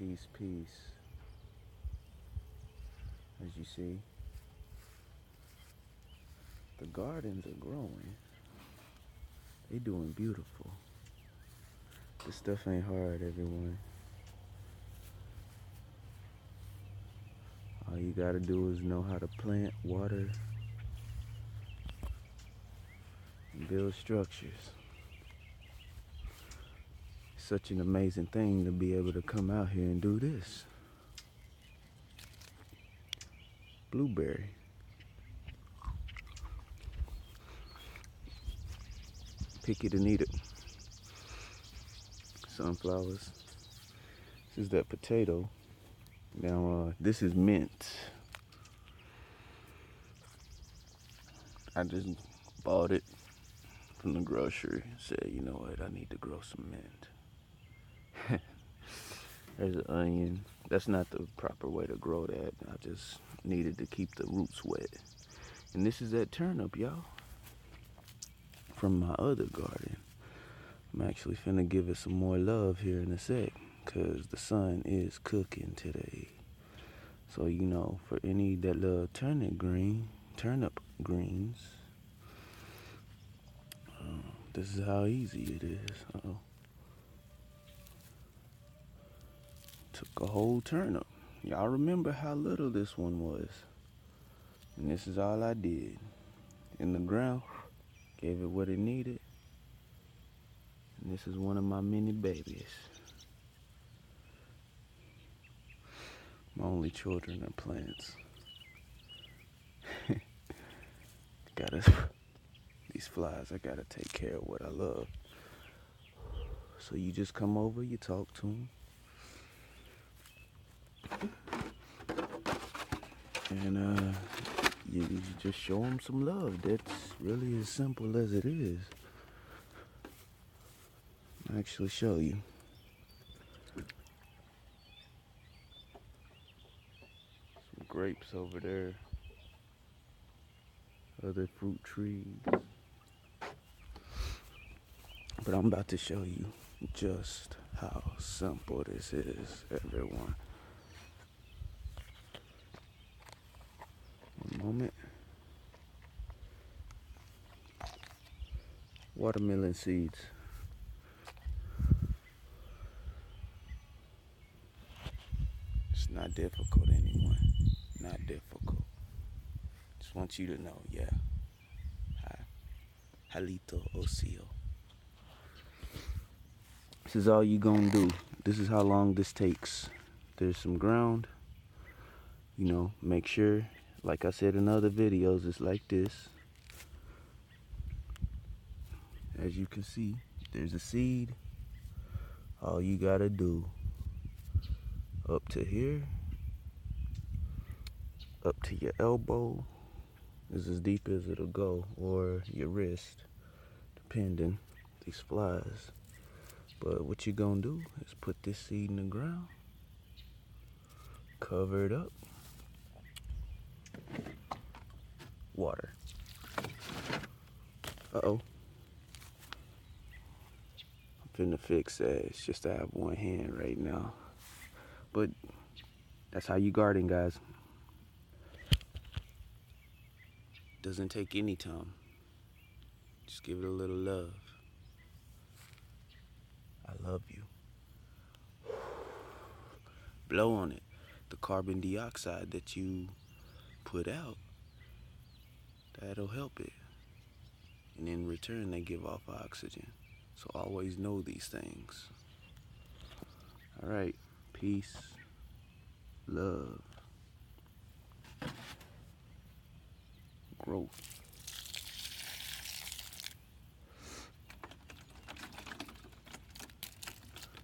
Peace, peace. As you see, the gardens are growing. They doing beautiful. This stuff ain't hard, everyone. All you gotta do is know how to plant, water, and build structures. It's such an amazing thing to be able to come out here and do this. Blueberry. Pick it and eat it. Sunflowers. This is that potato. Now, this is mint. I just bought it from the grocery. Said, you know what, I need to grow some mint. There's an onion. That's not the proper way to grow that. I just needed to keep the roots wet. And this is that turnip, y'all, from my other garden. I'm actually finna give it some more love here in a sec, cause the sun is cooking today. So, you know, for any that love turnip greens, this is how easy it is. Took a whole turnip. Y'all remember how little this one was. And this is all I did. In the ground, gave it what it needed. And this is one of my many babies. My only children are plants. These flies, I gotta take care of what I love. So you just come over, you talk to them. And you just show them some love. That's really as simple as it is. I'll actually show you. Some grapes over there. Other fruit trees. But I'm about to show you just how simple this is, everyone. One moment. Watermelon seeds. It's not difficult, anyone. Not difficult. Just want you to know, yeah. Halito Osio. This is all you gonna do. This is how long this takes. There's some ground. You know, make sure, like I said in other videos, it's like this. As you can see, there's a seed. All you gotta do, up to here, up to your elbow, is as deep as it'll go, or your wrist, depending, these flies. But what you're gonna do is put this seed in the ground, cover it up, water. Uh-oh. I'm finna fix that. It's just I have one hand right now. But that's how you garden, guys. Doesn't take any time. Just give it a little love. I love you. Blow on it. The carbon dioxide that you put out, that'll help it. And in return, they give off oxygen. So always know these things. All right. Peace. Love. Growth.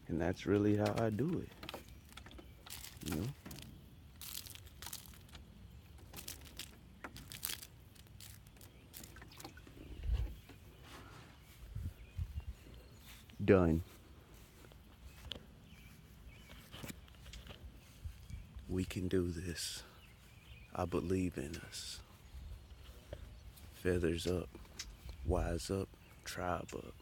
And that's really how I do it. You know? Done. We can do this. I believe in us. Feathers up, wise up, tribe up.